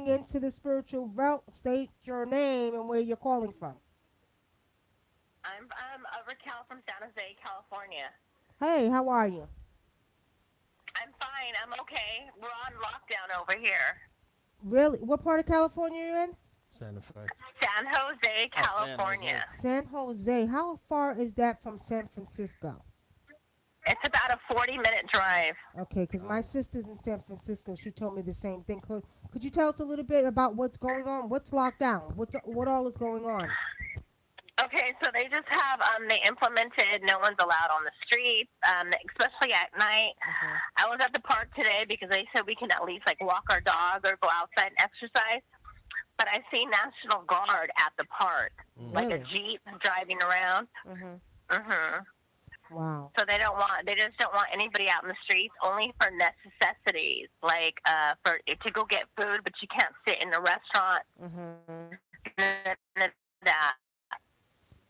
tuning into the spiritual realm. State your name and where you're calling from. I'm Raquel from San Jose, California. Hey, how are you? I'm fine. I'm okay. We're on lockdown over here. Really? What part of California are you in? Santa Fe. San Jose, Oh, San California. Jose. San Jose. How far is that from San Francisco? It's about a 40-minute drive. Okay, because my Oh. sister's in San Francisco. She told me the same thing. Could you tell us a little bit about what's going on? What's locked down? What all is going on? Okay, so they just have they implemented no one's allowed on the streets, especially at night. Mhm. I was at the park today because they said we can at least like walk our dog or go outside and exercise. But I see National Guard at the park, like a Really? jeep driving around. Mhm. Mhm. Wow. So they just don't want anybody out in the streets, only for necessities, like for to go get food, but you can't sit in a restaurant. Mhm. That.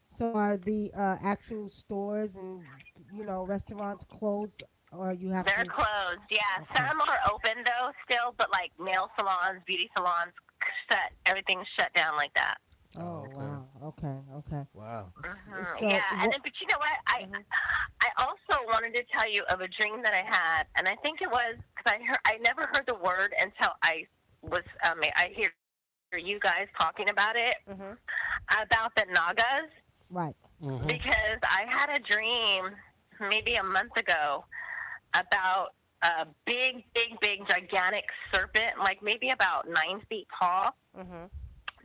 So are the actual stores and restaurants closed, or you have They're to? closed. Yeah, Okay. some are open though still, but like nail salons, beauty salons, everything's shut down like that. Oh Oh, okay. wow. Okay. Okay. Wow. So Yeah, and what? then but you know what? Mhm. I also wanted to tell you of a dream that I had, and I think it was because I never heard the word until I hear you guys talking about it Mhm. about the Nagas Right. Mm-hmm. because I had a dream maybe a month ago about a big, gigantic serpent, like maybe about 9 feet tall, Mhm.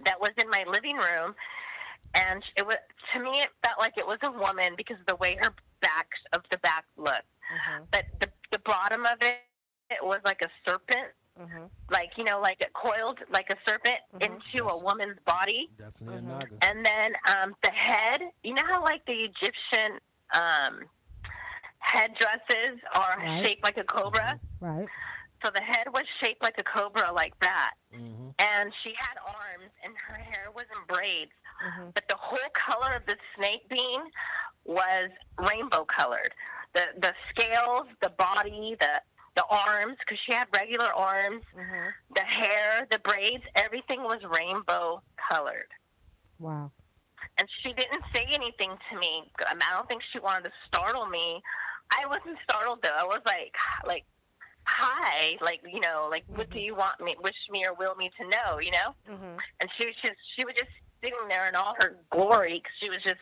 that was in my living room, and it was to me it felt like it was a woman because of the way her back looked, Mhm. but the bottom of it was like a serpent, Mhm. like like it coiled like a serpent Mhm. into a That's woman's body, definitely a Mhm. Naga. and then the head. You know how like the Egyptian um, headdresses are Right. shaped like a Mm-hmm. cobra. Right. So the head was shaped like a cobra, like that. Mm-hmm. And she had arms, and her hair was in braids. Mhm. But the whole color of the snake being was rainbow colored. The scales, the body, the arms, because she had regular arms, Mhm. the hair, the braids, everything was rainbow colored. Wow. And she didn't say anything to me. I don't think she wanted to startle me. I wasn't startled though. I was like, hi, like like what do Mhm. you want me, wish me, or will me to know, Mhm. And she was just sitting there in all her glory. 'Cause she was just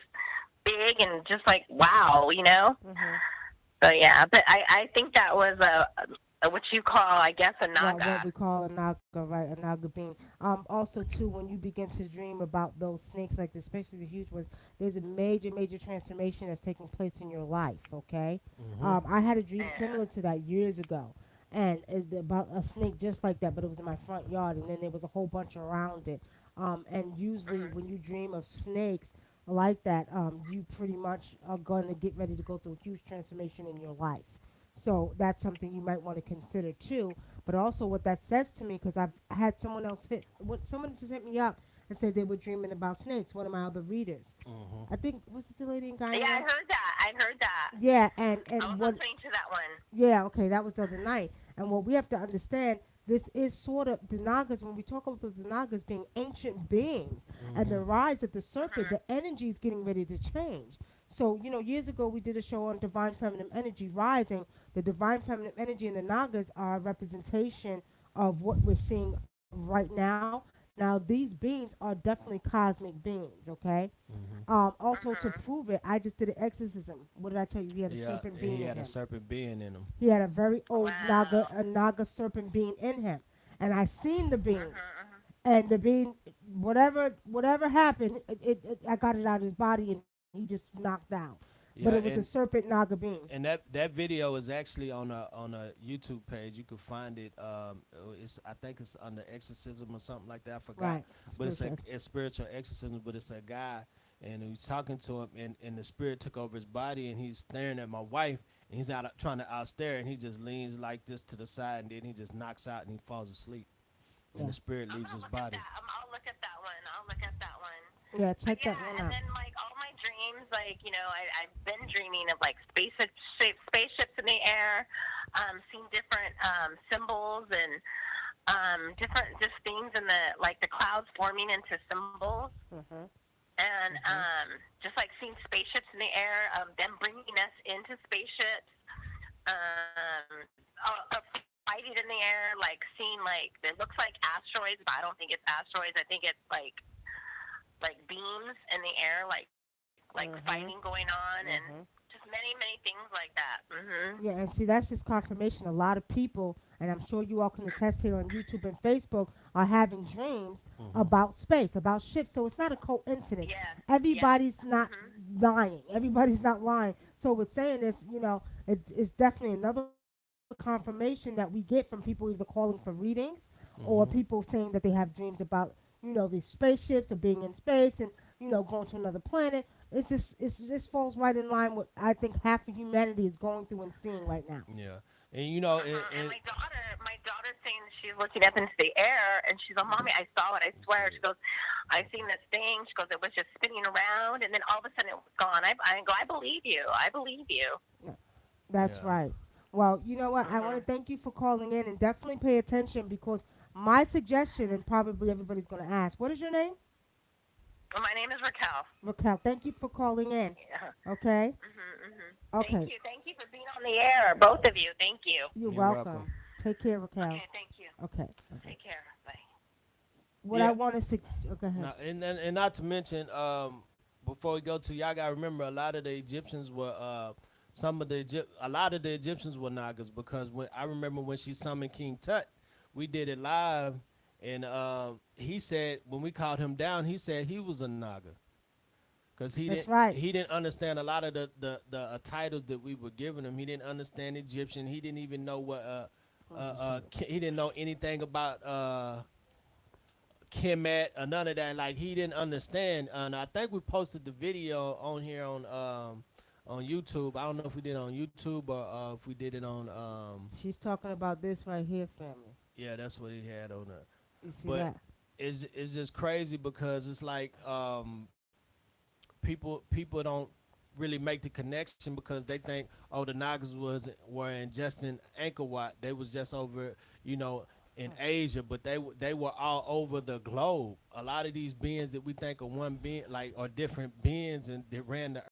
big and just like wow. Mhm. So yeah, but I think that was a what you call, I guess, a What naga. we call a naga, right? A naga being. Also, too, when you begin to dream about those snakes, like especially the huge ones, there's a major transformation that's taking place in your life. Okay. Mm-hmm. I had a dream Yeah. similar to that years ago, and about a snake just like that, but it was in my front yard, and then there was a whole bunch around it. And usually, when you dream of snakes like that, you pretty much are going to get ready to go through a huge transformation in your life. So that's something you might want to consider too. But also, what that says to me, because I've had someone just hit me up and said they were dreaming about snakes. One of my other readers, Mm-hmm. I think, was it the lady in Yeah, I Guyana? heard that. I heard that. Yeah, I and was what? listening to that one. Yeah, okay, that was the other night. And what we have to understand, this is sort of the Nagas. When we talk about the Nagas being ancient beings and the Mm-hmm. rise of the serpent, Mhm. the energy is getting ready to change. So, years ago we did a show on divine feminine energy rising. The divine feminine energy and the Nagas are a representation of what we're seeing right now. Now, these beings are definitely cosmic beings, okay? Mm-hmm. Also, to Mhm. prove it, I just did an exorcism. What did I tell you? He had a Yeah, serpent and being he in had a him. serpent being in him. He had a very old Wow. a Naga serpent being in him, and I seen the being, Mhm. and the being, whatever happened, I got it out of his body, and he just knocked out. But it was a Yeah, serpent Naga being. and that video is actually on a YouTube page. You can find it. It's I think it's under exorcism or something like that. I forgot, Right, but spiritual. it's spiritual exorcism. But it's a guy, and he's talking to him, and the spirit took over his body, and he's staring at my wife, and he's out trying to outstare, and he just leans like this to the side, and then he just knocks out, and he falls asleep, and Yeah, the spirit I'm leaves gonna his look at body. that. I'll look at that one. I'll look at that one. yeah. But Check that one yeah, and out. then like all my dreams, like I've been dreaming of like spaceships in the air, seeing different symbols, and different just things in the like the clouds forming into symbols, Mhm. and Mhm. just like seeing spaceships in the air, them bringing us into spaceships, fighting in the air, like seeing like it looks like asteroids, but I don't think it's asteroids. I think it's like beams in the air, like fighting Mhm. going on, and Mhm. just many things like that. Yeah, and see, that's just confirmation. A lot of people, and I'm sure you all can attest here on YouTube and Facebook, are having dreams Hmm. about space, about ships. So it's not a coincidence. Yes, yes. Everybody's not lying. Everybody's not lying. So with saying this, it's definitely another confirmation that we get from people either calling for readings or Hmm. people saying that they have dreams about, these spaceships or being in space and, going to another planet. It just falls right in line with I think half of humanity is going through and seeing right now. Yeah, and you know, And my daughter's saying she's looking up into the air, and she's like, "Mommy, I saw it. I swear." She goes, "I seen this thing." She goes, "It was just spinning around, and then all of a sudden it was gone." I go, "I believe you. I believe you." Yeah, that's yeah, right. Well, you know what? I want to Mhm. thank you for calling in and definitely pay attention because my suggestion, and probably everybody's going to ask, what is your name? Well, my name is Raquel. Raquel. Thank you for calling in. Yeah. Okay? Thank Okay. you. Thank you for being on the air, both of you. Thank you. You're you're welcome. welcome. Take care, Raquel. Okay. Thank you. Okay. Okay. Take care. Bye. What I Yeah, want to go ahead. now, and not to mention, before we go to y'all, gotta remember a lot of the Egyptians were a lot of the Egyptians were Nagas because when I remember when she summoned King Tut, we did it live, and he said when we called him down, he said he was a Naga because That's right. he didn't understand a lot of the titles that we were giving him. He didn't understand Egyptian. He didn't even know what he didn't know anything about Kemet or none of that. Like he didn't understand. And I think we posted the video on here on YouTube. I don't know if we did it on YouTube or if we did it on She's talking about this right here, family. yeah, that's what he had on there. You see But that? it's just crazy because it's like people don't really make the connection because they think oh the Nagas were ingesting Angkor Wat. They was just over in Asia, but they were all over the globe. A lot of these beings that we think are one being like are different beings and that ran the